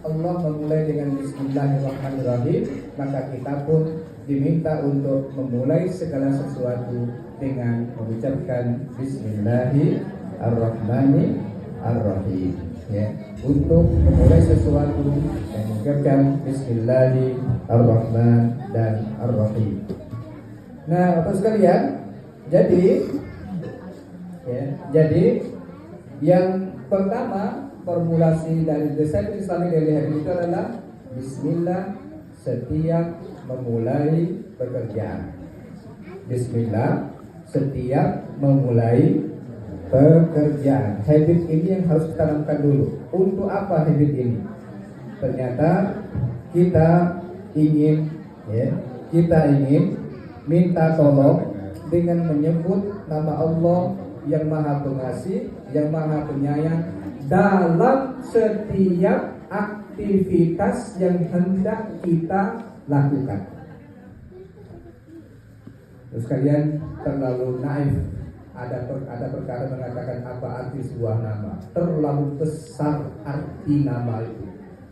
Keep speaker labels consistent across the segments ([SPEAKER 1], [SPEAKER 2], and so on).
[SPEAKER 1] Allah memulai dengan Bismillahirrahmanirrahim, maka kita pun diminta untuk memulai segala sesuatu dengan mengucapkan Bismillahirrahmanirrahim. Ya, untuk memulai sesuatu dan mengucapkan Bismillahirrahmanirrahim. Nah, Bapak sekalian, jadi yang pertama formulasi dari Disciple Islamic Daily Habit itu adalah Bismillah setiap memulai pekerjaan. Bismillah setiap memulai pekerjaan. Habit ini yang harus kita tanamkan dulu. Untuk apa habit ini? Ternyata kita ingin minta tolong dengan menyebut nama Allah yang Maha Pengasih, yang Maha Penyayang dalam setiap aktivitas yang hendak kita lakukan. Terus kalian terlalu naif. Ada perkara mengatakan apa arti sebuah nama. Terlalu besar arti nama itu.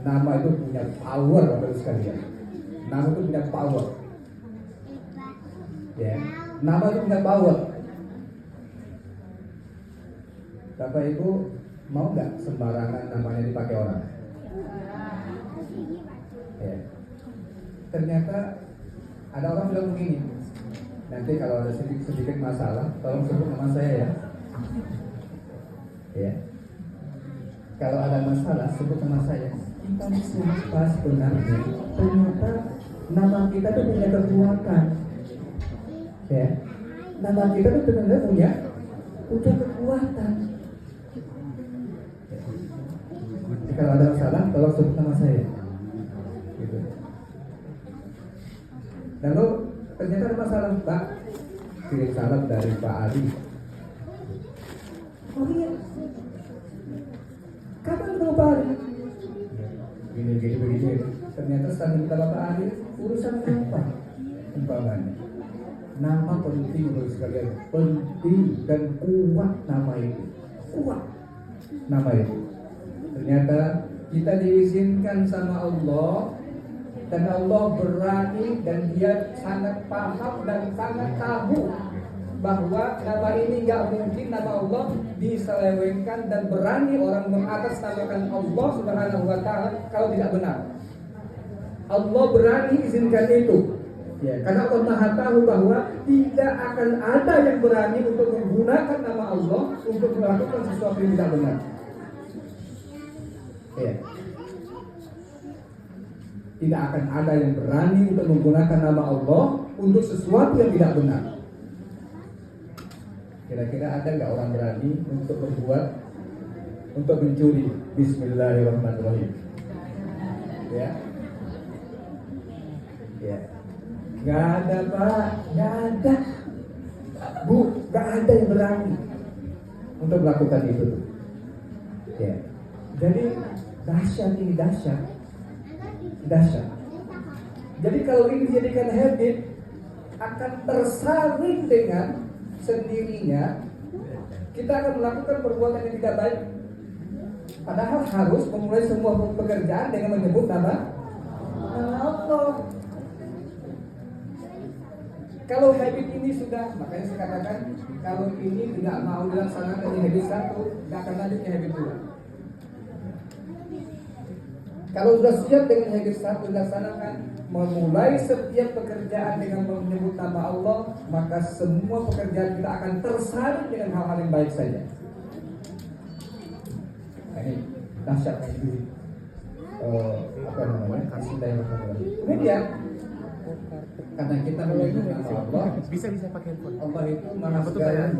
[SPEAKER 1] Nama itu punya power, Bapak sekalian. Nama itu punya power. Ya, nama itu punya power. Bapak Ibu mau nggak sembarangan namanya dipakai orang? Ya. Ternyata ada orang bilang begini, nanti kalau ada sedikit masalah, tolong sebut nama saya ya. Ya. Kalau ada masalah, sebut nama saya. Kita siapa sebenarnya? Ternyata nama kita itu punya kekuatan. Ya. Nama kita itu benar-benar punya kekuatan. Kalau ada masalah, tolong sebut nama saya. Gitu. Lalu ternyata ada masalah, Pak. Kirim salam dari Pak Ali. Oh iya. Kapan ketemu Pak Ali? Begini. Ternyata setelah minta Pak Ali, urusan apa? Umpamanya. Nama penting menurut sekalian, penting dan kuat nama itu. Kuat nama itu. Ternyata kita diizinkan sama Allah, dan Allah berani dan Dia sangat paham dan sangat tahu bahwa nama ini gak mungkin nama Allah diselewengkan, dan berani orang mengatasnamakan Allah Subhanahu wa Ta'ala kalau tidak benar. Allah berani izinkan itu. Ya, karena Allah Maha tahu bahwa tidak akan ada yang berani untuk menggunakan nama Allah untuk melakukan sesuatu yang tidak benar. Ya. Tidak akan ada yang berani untuk menggunakan nama Allah untuk sesuatu yang tidak benar. Kira-kira ada nggak orang berani untuk mencuri? Bismillahirrahmanirrahim. Ya. Nggak ada, Pak. Nggak ada. Bu, nggak ada yang berani untuk melakukan itu. Ya. Jadi dahsyat ini, dahsyat. Jadi kalau ini dijadikan habit, akan tersaring dengan sendirinya. Kita akan melakukan perbuatan yang tidak baik. Padahal harus memulai semua pekerjaan dengan menyebut nama Allah. Kalau habit ini sudah, makanya saya katakan, kalau ini tidak mau dilaksanakan di habit satu, tidak akan lanjut ke habit dua. Kalau sudah siap dengan habit satu dilaksanakan, memulai setiap pekerjaan dengan menyebut nama Allah, maka semua pekerjaan kita akan tersaring dengan hal-hal yang baik saja. Nah, ini dahsyat ini. Kemudian karena kita menyebut nama Allah,
[SPEAKER 2] bisa pakai handphone.
[SPEAKER 1] Allah itu maha segala,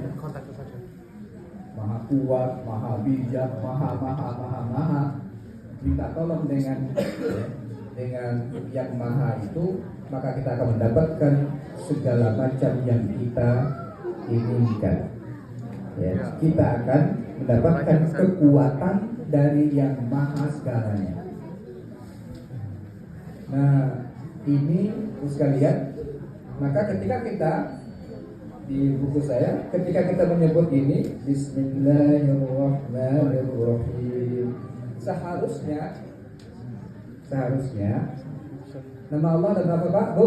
[SPEAKER 1] maha kuat, maha bijak, maha. Minta tolong dengan yang maha itu, maka kita akan mendapatkan segala macam yang kita inginkan. Ya, kita akan mendapatkan kekuatan dari yang maha segalanya. Nah, ini sekalian, maka ketika kita di buku saya, ketika kita menyebut ini Bismillahirrahmanirrahim, seharusnya seharusnya nama Allah ada berapa Pak, Bu?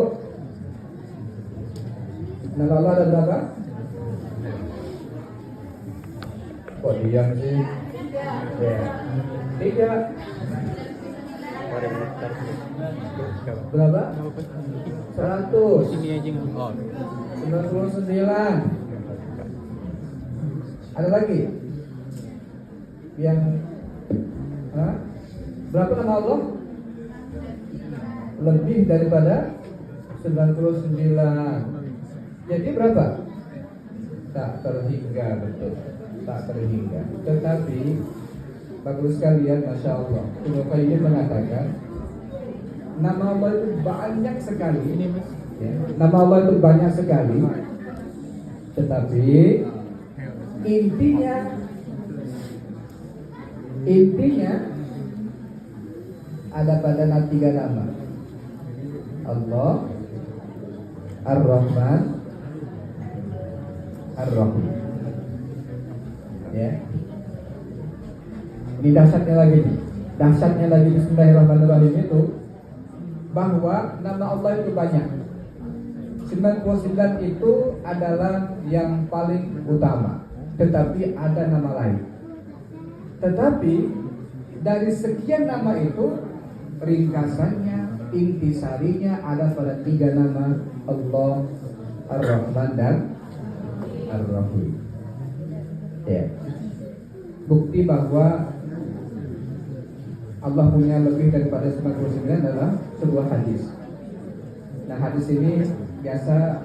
[SPEAKER 1] Nama Allah ada berapa? Kok diam sih? Ya. 3. Berapa? 100.
[SPEAKER 2] Ini aja nggak.
[SPEAKER 1] 99. Ada lagi? Yang berapa nama Allah? Lebih daripada 99. Jadi berapa? Tak terhingga, betul. Tak terhingga. Tetapi bagus sekalian, Masya Allah, Ibnu Qayyim mengatakan nama Allah itu banyak sekali. Ya, nama Allah itu banyak sekali. Tetapi intinya ada pada 3 nama. Allah, Ar-Rahman, Ar-Rahim. Ya. Ini dahsyatnya lagi Bismillahirrahmanirrahim itu bahwa nama Allah itu banyak. 99 itu adalah yang paling utama, tetapi ada nama lain. Tetapi dari sekian nama itu, ringkasannya, intisarinya ada pada 3 nama, Allah, Ar-Rahman dan Ar-Rahim. Ya. Bukti bahwa Allah punya lebih daripada 99 adalah sebuah hadis. Nah, hadis ini biasa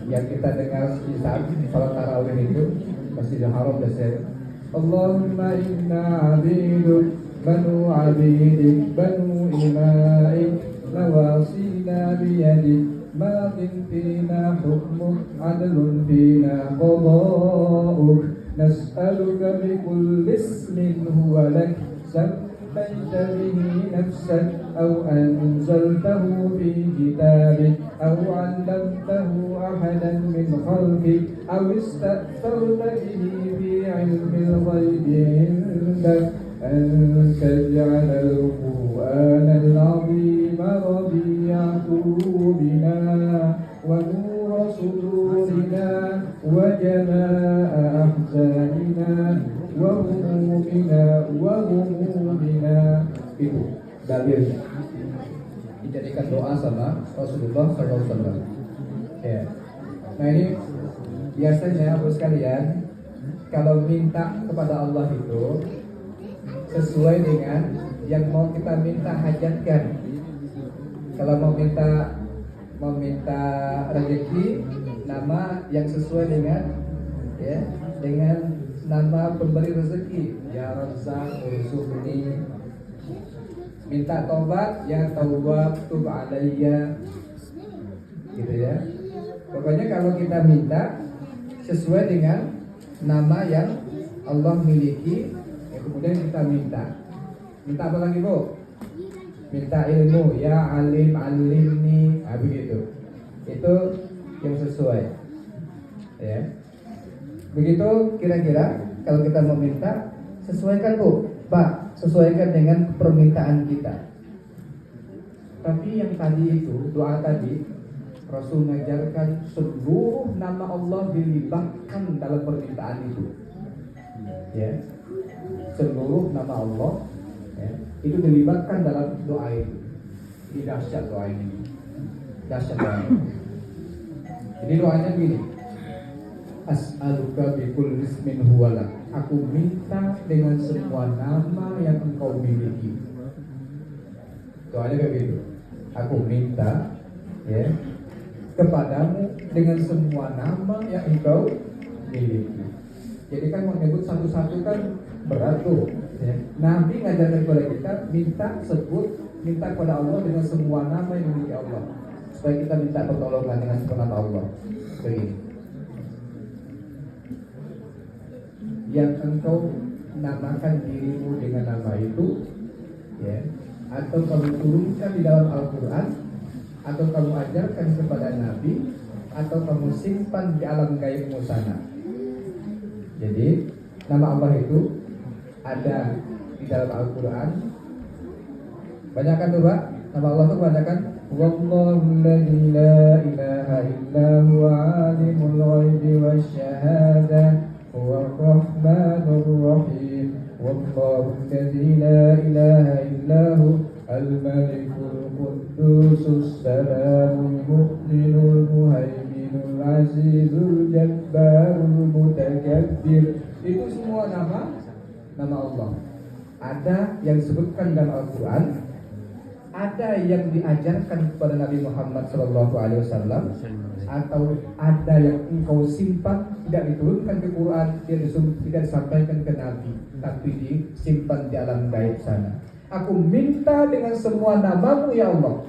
[SPEAKER 1] yang kita dengar di saat salat tarawih itu Masjidil Haram biasa. Allahumma inna abiduk banu abidik banu ima'ik nawasina biyadik madin fina hukmuk adlun fina qada'uk nas'aluka bikulli ismin huwa lak سميت به نفسك أو أنزلته في كتابك أو علمته أحدا من خلقك أو استأثرت به في علم الغيب عندك أن تجعل القرآن العظيم ربيع قلوبنا ونور صدورنا وجلاء أحزاننا wahumumina itu dalilnya dijadikan doa sama Rasulullah SAW. Ya. Nah ini biasanya bos sekalian kalau minta kepada Allah itu sesuai dengan yang mau kita minta hajatkan. Kalau mau minta rezeki, nama yang sesuai dengan dengan nama pemberi rezeki, ya Razzaq urzuqni. Minta tobat, ya Tawwab tub alayya, gitu ya. Pokoknya kalau kita minta sesuai dengan nama yang Allah miliki, ya kemudian kita minta apa lagi Bu? Minta ilmu, ya alim alimni, begitu. Itu yang sesuai, ya. Begitu kira-kira kalau kita meminta, sesuaikan Bu, Pak, sesuaikan dengan permintaan kita. Tapi yang tadi itu, doa tadi, Rasul mengajarkan seluruh nama Allah dilibatkan dalam permintaan itu. Ya, seluruh nama Allah itu dilibatkan dalam doa itu. Ini dahsyat doa ini, dahsyat doa ini. Jadi doanya begini. As'aluka bikulli ismin huwa lak. Aku minta dengan semua nama yang engkau miliki. Doanya kayak gitu. Aku minta kepadamu dengan semua nama yang engkau miliki. Jadi kan menyebut satu-satu kan berat tuh. Nabi ngajarkan kepada kita minta kepada Allah dengan semua nama yang dimiliki Allah, supaya kita minta pertolongan dengan semua nama Allah. Begini. Yang engkau namakan dirimu dengan nama itu, atau kamu turunkan di dalam Al-Quran, atau kamu ajarkan kepada Nabi, atau kamu simpan di alam gaibmu sana. Jadi nama Allah itu ada di dalam Al-Quran, Banyakkan tuh Pak. Nama Allah tuh banyakkan. Wallahu alladzi la ilaha illa huwa alimul ghaibi wasyahadah huwa rahmanur rahim. Wallahu alladzi la ilaha illa hu al-malikul quddusus salamul mu'minul muhaiminul azizul jabbarul mutakabbir. Itu semua nama Allah. Ada yang disebutkan dalam Al-Quran, ada yang diajarkan kepada Nabi Muhammad SAW, atau ada yang engkau simpan, tidak diturunkan ke Quran, tidak disampaikan ke Nabi, tapi disimpan di alam gaib sana. Aku minta dengan semua namamu ya Allah.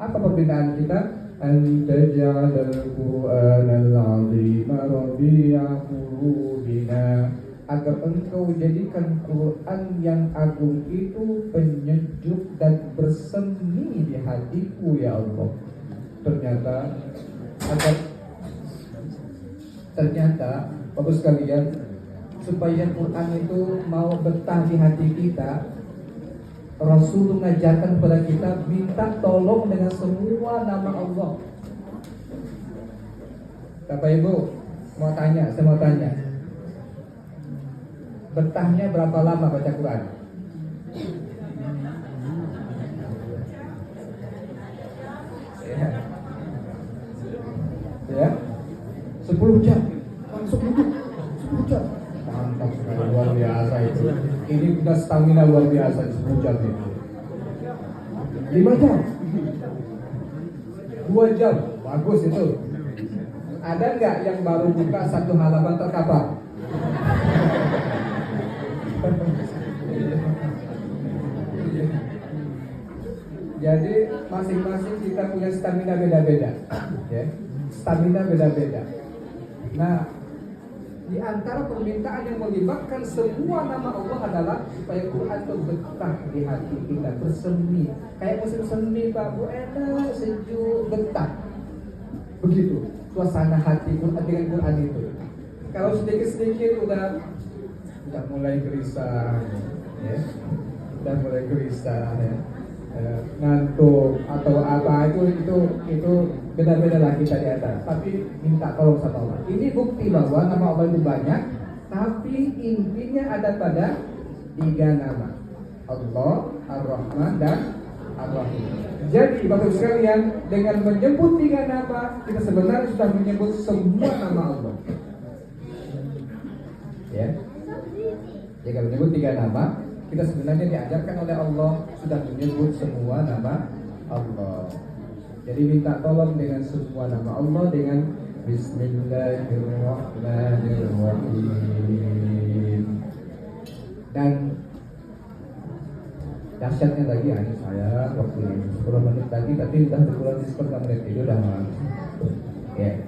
[SPEAKER 1] Apa permintaan kita? Anta ja'alal Qur'anal 'azima rabi'a qulubina, agar engkau jadikan Quran yang agung itu penyejuk dan bersemi di hatiku ya Allah. Ternyata Bapak sekalian, supaya Quran itu mau betah di hati kita, Rasul mengajarkan kepada kita minta tolong dengan semua nama Allah. Bapak Ibu saya mau tanya, betahnya berapa lama baca Quran? Ya, 10 jam. Langsung duduk 10 jam. Mantap sekali, luar biasa itu. Ini kita stamina luar biasa di 10 jam itu. 5 jam, 2 jam, bagus itu. Ada nggak yang baru buka satu halaman terkapar? Jadi masing-masing kita punya stamina beda-beda, ya. Stamina beda-beda. Nah, di antara permintaan yang melibatkan semua nama Allah adalah supaya Quran itu betah di hati kita, bersemi. Kayak musim semi, Pak, Bu, enak, sejuk, betah. Begitu suasana hati Quran dengan Quran itu. Kalau sedikit-sedikit udah mulai gelisah, ya. Udah mulai gelisah, ya. Ngantuk atau apa itu beda-beda lah kita di atas. Tapi minta tolong sama Allah. Ini bukti bahwa nama Allah itu banyak, tapi intinya ada pada 3 nama: Allah, Ar-Rahman, dan Ar-Rahim. Jadi Bapak sekalian, dengan menyebut 3 nama, kita sebenarnya sudah menyebut semua nama Allah. Ya. Jika menyebut 3 nama, kita sebenarnya diajarkan oleh Allah sudah menyebut semua nama Allah. Jadi minta tolong dengan semua nama Allah dengan Bismillahirrahmanirrahim. Dan dahsyatnya lagi, saya waktu 10 menit lagi, tapi udah kurang di 10 menit itu udah malam. Ya.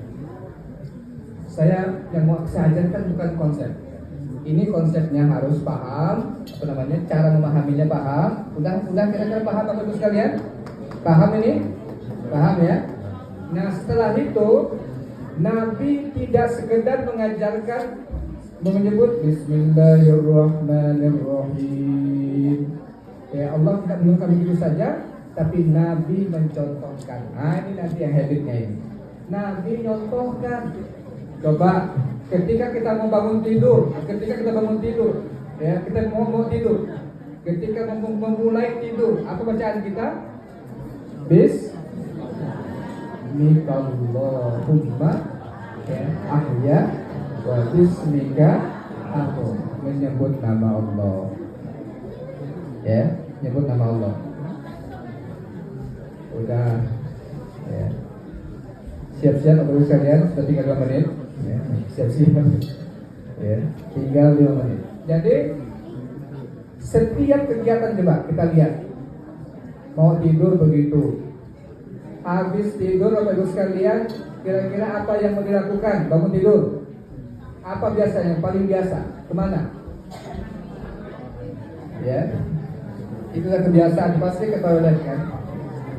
[SPEAKER 1] Saya yang mau saya ajarkan bukan konsep. Ini konsepnya harus paham, cara memahaminya paham. Udah kira-kira paham Bapak Ibu sekalian? Paham ini? Paham ya? Nah, setelah itu Nabi tidak sekedar mengajarkan menyebut Bismillahirrahmanirrahim. Ya, Allah tidak menyuruhkan begitu saja, tapi Nabi mencontohkan. Ini nanti yang habitnya ini. Nabi contohkan. Coba ketika kita mau bangun tidur, ya, kita mau tidur. Ketika memulai tidur, apa bacaan kita? Bismillahirrahmanirrahim. Ya, ahya wa bismika aku menyebut nama Allah. Ya, menyebut nama Allah. Udah, ya. Siap-siap Bapak Ibu sekalian, sudah tinggal 2 menit. Ya, siap-siap. Ya, tinggal 5 menit. Jadi setiap kegiatan coba kita lihat. Mau tidur begitu. Habis tidur Bapak Ibu sekalian, kira-kira apa yang mau dilakukan? Bangun tidur. Apa biasanya? Paling biasa kemana? Ya, itulah kebiasaan, pasti ke toilet kan?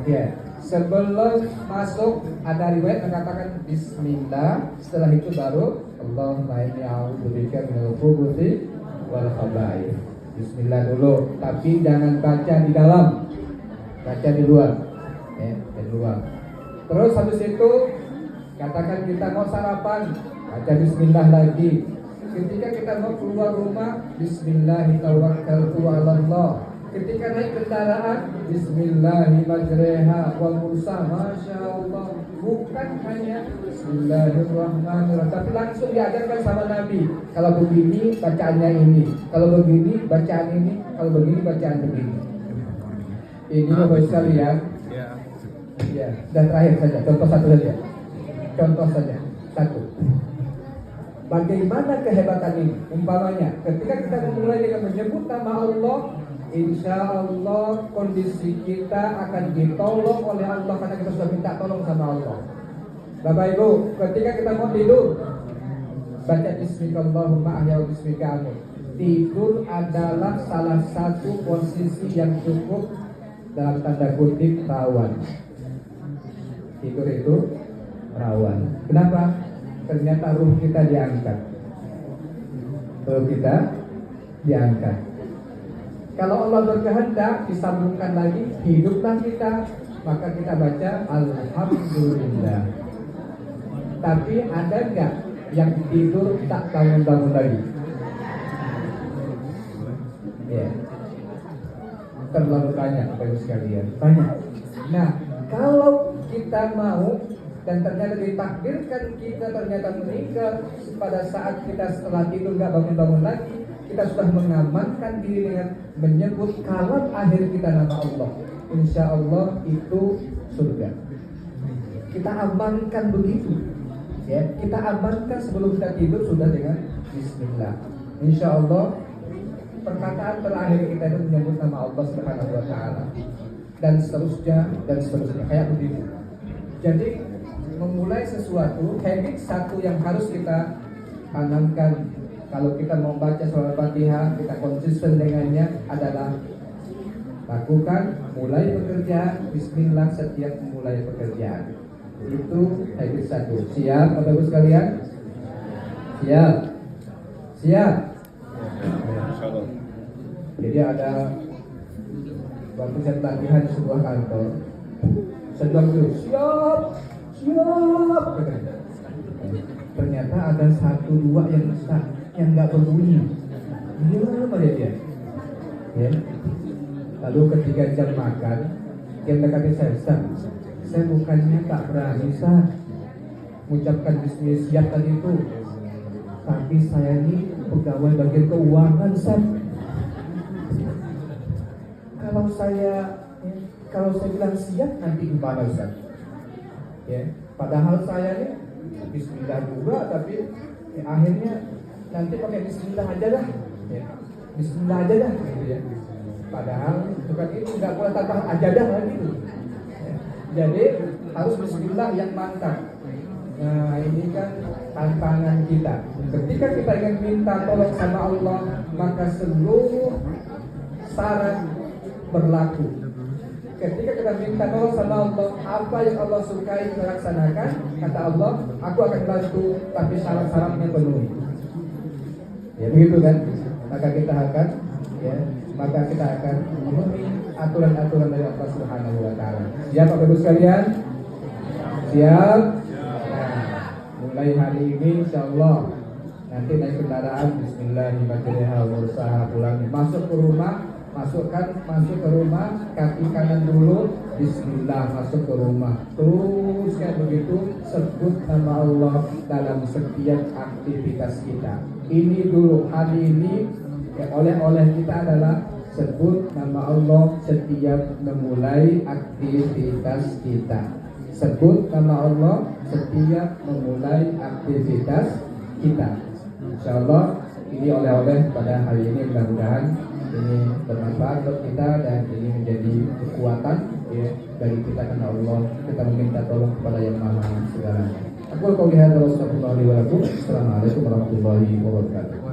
[SPEAKER 1] Ya. Sebelum masuk ada riwayat mengatakan Bismillah, setelah itu baru Allahumma inni a'udzubika minal khubuthi wal khaba'ith. Bismillah dulu, tapi jangan baca di dalam. baca di luar, ya, di luar. Terus habis itu katakan kita mau sarapan, baca Bismillah lagi. Ketika kita mau keluar rumah, Bismillahirrahmanirrahim. Ketika naik kendaraan, Bismillahirrahmanirrahim. Masya Allah. Bukan hanya Bismillahirrahmanirrahim, tapi langsung diajarkan sama Nabi. Kalau begini bacaannya ini, kalau begini bacaan ini, kalau begini bacaan begini. Ini Bapak sekalian. Ya. Dan terakhir saja, contoh satu saja. Contoh saja, satu. Bagaimana kehebatan ini? Umpamanya, ketika kita memulai dengan menyebut nama Allah, insya Allah kondisi kita akan ditolong oleh Allah karena kita sudah minta tolong sama Allah. Bapak Ibu, ketika kita mau tidur, baca Bismillahirrahmanirrahim ahya wa bismika amut. Tidur adalah salah satu posisi yang cukup dalam tanda kutip rawan. Tidur itu rawan. Kenapa? Ternyata ruh kita diangkat. Ruh kita diangkat. Kalau Allah berkehendak disambungkan lagi, hiduplah kita, maka kita baca Alhamdulillah. Tapi ada enggak yang tidur tak bangun-bangun lagi? Ya. Terlalu banyak Bapak sekalian. Banyak. Nah, kalau kita mau dan ternyata ditakdirkan kita ternyata meninggal pada saat kita setelah tidur nggak bangun-bangun lagi, kita sudah mengamankan diri dengan menyebut kalam akhir kita nama Allah. Insya Allah itu surga. Kita amankan begitu, ya. Kita amankan sebelum kita tidur sudah dengan Bismillah. Insya Allah perkataan terakhir kita itu menyebut nama Allah Subhanahu Wa Taala dan seterusnya kayak begitu. Jadi memulai sesuatu, habit satu yang harus kita tanamkan. Kalau kita mau baca surah Fatihah, kita konsisten dengannya adalah lakukan mulai pekerjaan Bismillah setiap memulai pekerjaan. Itu habit satu. Siap Bapak Ibu sekalian? Siap. Siap. Jadi ada waktu saya pelatihan di sebuah kantor, saya bilang dulu, siap. Ternyata ada satu dua yang nggak berbunyi. Gimana dia? Ya. Lalu ketika jam makan, dia mendekati saya bukannya tak berani mengucapkan Bismillah siap tadi itu, tapi saya ini pegawai bagian keuangan Kalau saya bilang siap nanti gimana Ustaz? Ya, padahal saya ini Bismillah juga, tapi akhirnya nanti pakai Bismillah aja dah, ya. Bismillah aja dah, gitu ya. Padahal bukan itu, nggak boleh tambah aja dah lagi gitu. Ya. Jadi harus Bismillah yang mantap. Nah ini kan tantangan kita. Ketika kita ingin minta tolong sama Allah, maka seluruh syarat berlaku. Ketika kita minta tolong sama Allah, apa yang Allah sukai kita laksanakan, kata Allah, aku akan bantu, tapi syarat-syaratnya penuhi. Ya begitu kan? Maka kita akan memenuhi aturan-aturan dari Allah Subhanahu Wa Taala. Siap Bapak Ibu sekalian? Siap? Nah, mulai hari ini Insya Allah nanti naik kendaraan Bismillahirrahmanirrahim, pulang masuk ke rumah. Masuk ke rumah, kaki kanan dulu, Bismillah, masuk ke rumah. Terus kayak begitu, sebut nama Allah dalam setiap aktivitas kita. Ini dulu, hari ini oleh-oleh kita adalah sebut nama Allah setiap memulai aktivitas kita. Sebut nama Allah setiap memulai aktivitas kita. Insya Allah ini oleh-oleh pada hari ini, mudah-mudahan ini bermanfaat untuk kita dan ini menjadi kekuatan ya dari kita karena Allah kita meminta tolong kepada Yang Maha segalanya. Aku qouli hadza wa astaghfirullahi wa lakum. Assalamualaikum warahmatullahi wabarakatuh.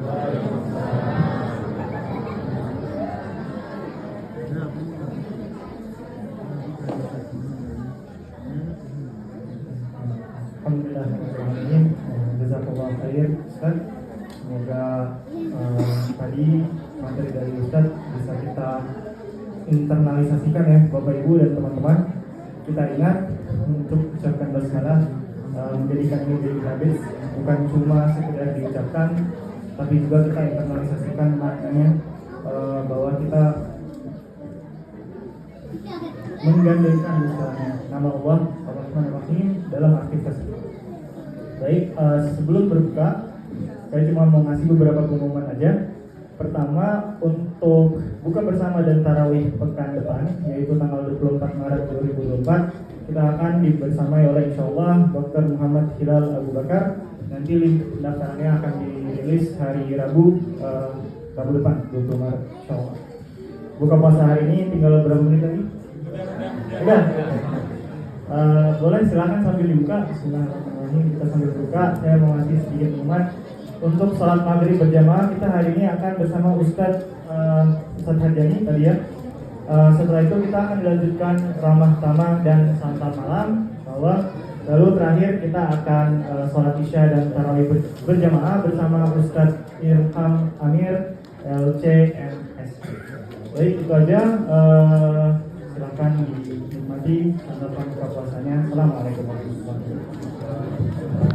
[SPEAKER 2] Alhamdulillahirrahmanirrahim. Jazakallahu khair Ustaz. Semoga tadi materi dari Ustaz bisa kita internalisasikan ya Bapak Ibu dan teman-teman. Kita ingat untuk ucapkan basmalah, menjadikan ini menjadi habis, bukan cuma sekedar diucapkan, tapi juga kita internalisasikan maknanya, bahwa kita menggandengkan misalnya nama Allah Ar-Rahman dalam aktivitas kita. Baik, sebelum berbuka, saya cuma mau ngasih beberapa pengumuman aja. Pertama, untuk buka bersama dan tarawih pekan depan, yaitu tanggal 24 Maret 2024, kita akan dibersamai oleh insyaallah Dr. Muhammad Hilal Abu Bakar. Nanti link pendaftarannya akan dirilis hari Rabu depan 20 Maret insyaallah. Buka puasa hari ini tinggal berapa menit lagi? Udah. Boleh silakan sambil dibuka. Bismillahirrahmanirrahim. Kita sambil buka. Saya mau ngasih sedikit pengumuman. Untuk sholat maghrib berjamaah kita hari ini akan bersama Ustadz Harjani tadi ya. Setelah itu kita akan dilanjutkan ramah tamah dan santap malam. Lalu terakhir kita akan sholat isya dan tarawih berjamaah bersama Ustadz Irham Amir LCMS. Baik, itu aja. Silakan dinikmati santapan buka puasanya. Assalamualaikum warahmatullahi wabarakatuh.